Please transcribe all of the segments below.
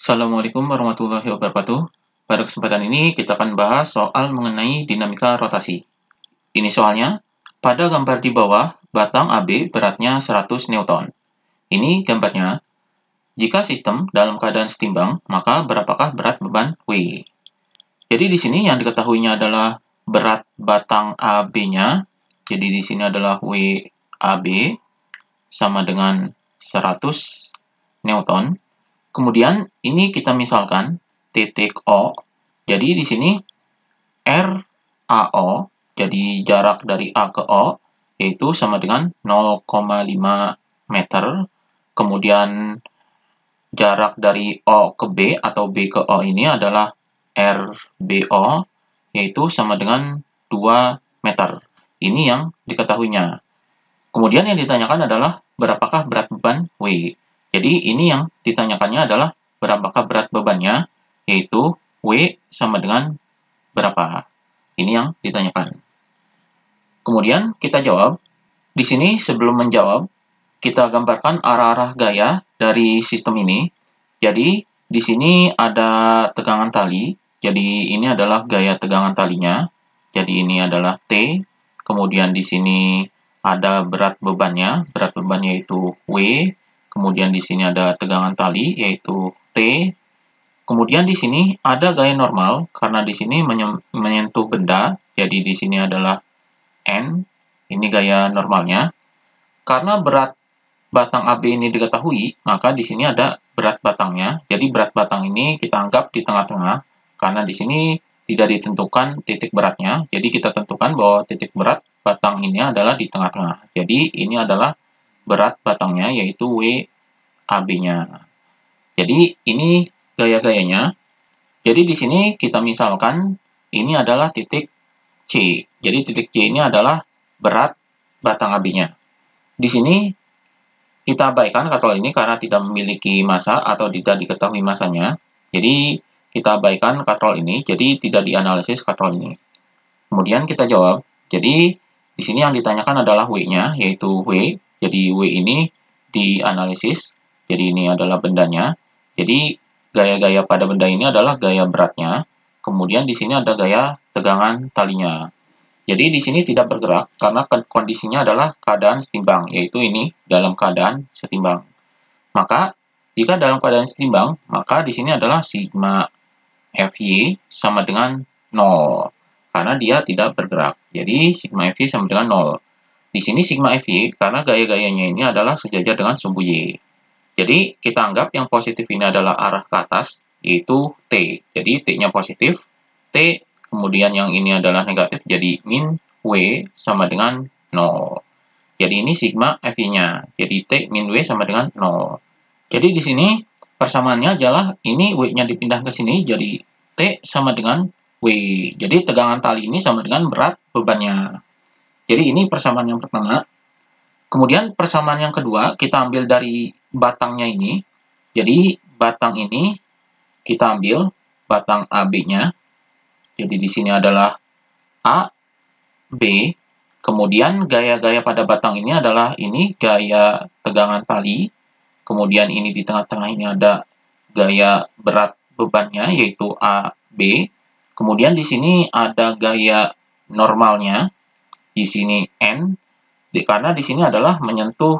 Assalamualaikum warahmatullahi wabarakatuh. Pada kesempatan ini kita akan bahas soal mengenai dinamika rotasi. Ini soalnya, pada gambar di bawah, batang AB beratnya 100 Newton. Ini gambarnya. Jika sistem dalam keadaan setimbang, maka berapakah berat beban W? Jadi di sini yang diketahuinya adalah berat batang AB-nya. Jadi di sini adalah WAB sama dengan 100 Newton. Kemudian ini kita misalkan titik O. Jadi di sini RAO, jadi jarak dari A ke O, yaitu sama dengan 0,5 meter. Kemudian jarak dari O ke B atau B ke O ini adalah RBO, yaitu sama dengan 2 meter. Ini yang diketahuinya. Kemudian yang ditanyakan adalah berapakah berat beban W. Jadi ini yang ditanyakannya adalah berapakah berat bebannya, yaitu W sama dengan berapa. Ini yang ditanyakan. Kemudian kita jawab. Di sini sebelum menjawab, kita gambarkan arah-arah gaya dari sistem ini. Jadi di sini ada tegangan tali. Jadi ini adalah gaya tegangan talinya. Jadi ini adalah T. Kemudian di sini ada berat bebannya yaitu W. Kemudian di sini ada tegangan tali yaitu T. Kemudian di sini ada gaya normal karena di sini menyentuh benda. Jadi di sini adalah N. Ini gaya normalnya. Karena berat batang AB ini diketahui, maka di sini ada berat batangnya. Jadi berat batang ini kita anggap di tengah-tengah karena di sini tidak ditentukan titik beratnya. Jadi kita tentukan bahwa titik berat batang ini adalah di tengah-tengah. Jadi ini adalah berat batangnya yaitu WAB-nya. Jadi ini gaya-gayanya. Jadi di sini kita misalkan ini adalah titik C. Jadi titik C ini adalah berat batang AB-nya. Di sini kita abaikan katrol ini karena tidak memiliki massa atau tidak diketahui massanya. Jadi kita abaikan katrol ini, jadi tidak dianalisis katrol ini. Kemudian kita jawab. Jadi di sini yang ditanyakan adalah W-nya, yaitu W. Jadi W ini dianalisis. Jadi ini adalah bendanya. Jadi gaya-gaya pada benda ini adalah gaya beratnya. Kemudian di sini ada gaya tegangan talinya. Jadi di sini tidak bergerak karena kondisinya adalah keadaan setimbang, yaitu ini dalam keadaan setimbang. Maka jika dalam keadaan setimbang, maka di sini adalah sigma Fy sama dengan 0 karena dia tidak bergerak. Jadi sigma Fy sama dengan 0. Di sini sigma Fy karena gaya-gayanya ini adalah sejajar dengan sumbu Y. Jadi kita anggap yang positif ini adalah arah ke atas, yaitu T. Jadi T-nya positif, T. Kemudian yang ini adalah negatif, jadi min W sama dengan 0. Jadi ini sigma Fy-nya. Jadi T min W sama dengan 0. Jadi di sini persamaannya adalah ini W-nya dipindah ke sini, jadi T sama dengan W. Jadi tegangan tali ini sama dengan berat bebannya. Jadi ini persamaan yang pertama. Kemudian persamaan yang kedua, kita ambil dari batangnya ini. Jadi batang ini kita ambil batang AB-nya. Jadi di sini adalah A, B. Kemudian gaya-gaya pada batang ini adalah ini gaya tegangan tali. Kemudian ini di tengah-tengah ini ada gaya berat bebannya yaitu A, B. Kemudian di sini ada gaya normalnya. Di sini N. Karena di sini adalah menyentuh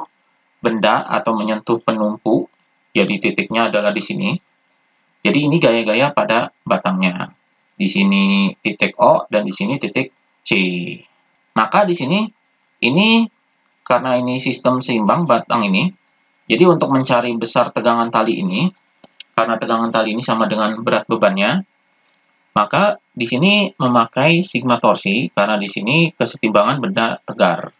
benda atau menyentuh penumpu. Jadi titiknya adalah di sini. Jadi ini gaya-gaya pada batangnya. Di sini titik O dan di sini titik C. Maka di sini ini karena ini sistem seimbang batang ini. Jadi untuk mencari besar tegangan tali ini, karena tegangan tali ini sama dengan berat bebannya, maka di sini memakai sigma torsi karena di sini kesetimbangan benda tegar.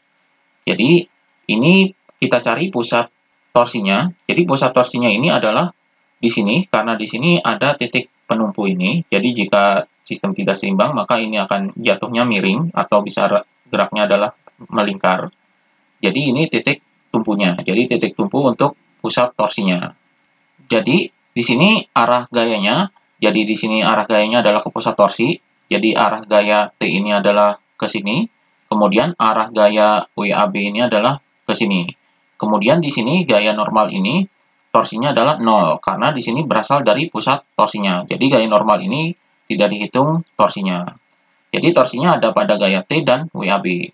Jadi ini kita cari pusat torsinya. Jadi pusat torsinya ini adalah di sini karena di sini ada titik penumpu ini. Jadi jika sistem tidak seimbang, maka ini akan jatuhnya miring atau bisa geraknya adalah melingkar. Jadi ini titik tumpunya. Jadi titik tumpu untuk pusat torsinya. Jadi di sini arah gayanya. Jadi di sini arah gayanya adalah ke pusat torsi. Jadi arah gaya T ini adalah ke sini. Kemudian arah gaya WAB ini adalah ke sini. Kemudian di sini gaya normal ini torsinya adalah 0, karena di sini berasal dari pusat torsinya. Jadi gaya normal ini tidak dihitung torsinya. Jadi torsinya ada pada gaya T dan WAB.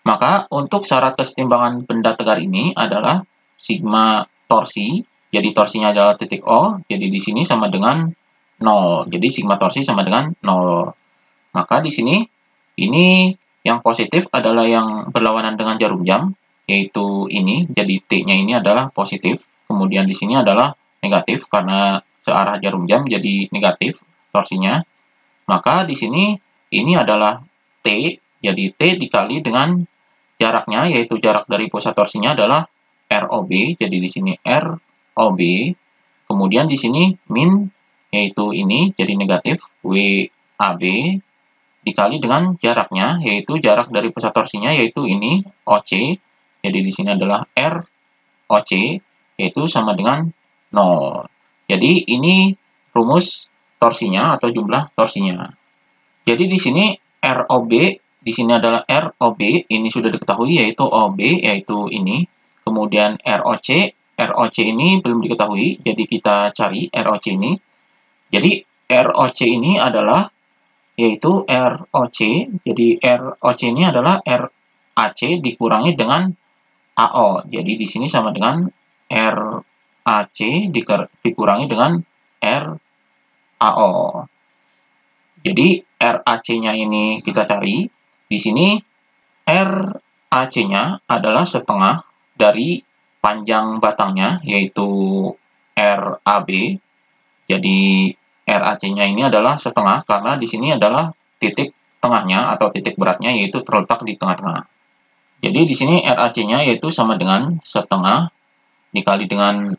Maka untuk syarat kesetimbangan benda tegar ini adalah sigma torsi, jadi torsinya adalah titik O, jadi di sini sama dengan 0. Jadi sigma torsi sama dengan 0. Maka di sini, ini yang positif adalah yang berlawanan dengan jarum jam, yaitu ini, jadi T-nya ini adalah positif. Kemudian di sini adalah negatif, karena searah jarum jam jadi negatif torsinya. Maka di sini, ini adalah T, jadi T dikali dengan jaraknya, yaitu jarak dari pusat torsinya adalah ROB, jadi di sini ROB. Kemudian di sini min, yaitu ini, jadi negatif, WAB, dikali dengan jaraknya, yaitu jarak dari pusat torsinya, yaitu ini, OC. Jadi di sini adalah ROC, yaitu sama dengan 0. Jadi ini rumus torsinya atau jumlah torsinya. Jadi di sini ROB, di sini adalah ROB, ini sudah diketahui, yaitu OB, yaitu ini. Kemudian ROC ini belum diketahui, jadi kita cari ROC ini. Jadi ROC ini adalah, yaitu ROC, jadi ROC ini adalah RAC dikurangi dengan AO. Jadi di sini sama dengan RAC dikurangi dengan RAO. Jadi RAC-nya ini kita cari. Di sini RAC-nya adalah setengah dari panjang batangnya, yaitu RAB. Jadi RAC-nya ini adalah setengah, karena di sini adalah titik tengahnya atau titik beratnya, yaitu terletak di tengah-tengah. Jadi di sini RAC-nya yaitu sama dengan setengah dikali dengan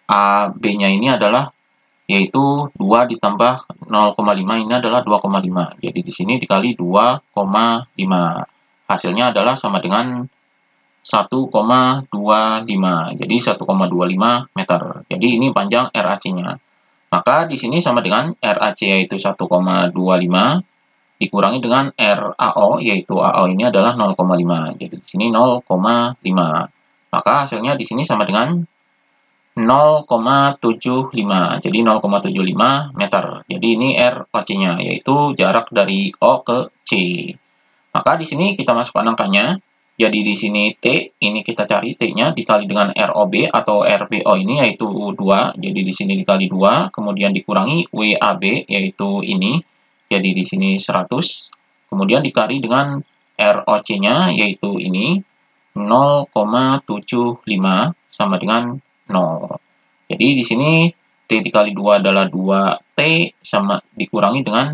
AB-nya ini adalah, yaitu 2 ditambah 0,5, ini adalah 2,5. Jadi di sini dikali 2,5. Hasilnya adalah sama dengan 1,25. Jadi 1,25 meter. Jadi ini panjang RAC-nya. Maka di sini sama dengan RAC yaitu 1,25 dikurangi dengan RAO, yaitu AO ini adalah 0,5. Jadi di sini 0,5. Maka hasilnya di sini sama dengan 0,75. Jadi 0,75 meter. Jadi ini ROC-nya, yaitu jarak dari O ke C. Maka di sini kita masukkan angkanya. Jadi di sini T, ini kita cari T-nya dikali dengan ROB atau RBO ini, yaitu 2. Jadi di sini dikali 2, kemudian dikurangi WAB, yaitu ini. Jadi di sini 100. Kemudian dikali dengan ROC-nya, yaitu ini, 0,75 sama dengan 0. Jadi di sini T dikali 2 adalah 2T sama dikurangi dengan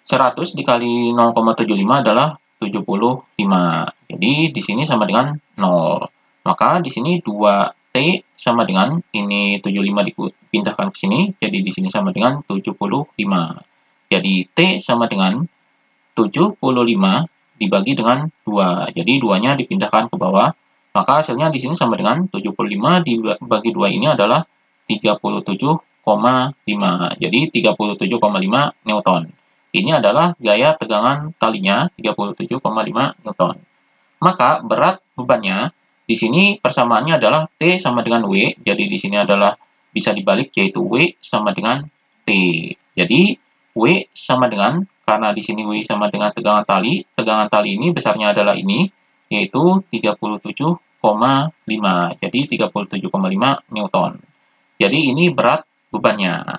100 dikali 0,75 adalah 75. Jadi di sini sama dengan 0. Maka di sini 2T sama dengan ini 75 dipindahkan ke sini, jadi di sini sama dengan 75. Jadi T sama dengan 75 dibagi dengan 2. Jadi 2-nya dipindahkan ke bawah. Maka hasilnya di sini sama dengan 75 dibagi 2 ini adalah 37,5. Jadi 37,5 Newton. Ini adalah gaya tegangan talinya 37,5 Newton. Maka berat bebannya di sini persamaannya adalah T sama dengan W. Jadi di sini adalah bisa dibalik, yaitu W sama dengan T. Jadi W sama dengan, karena di sini W sama dengan tegangan tali ini besarnya adalah ini, yaitu 37,5. Jadi 37,5 Newton. Jadi ini berat bebannya.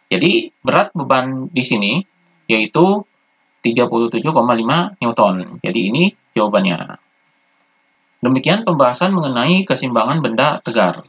Jadi berat beban di sini yaitu 37,5 Newton. Jadi ini jawabannya. Demikian pembahasan mengenai keseimbangan benda tegar.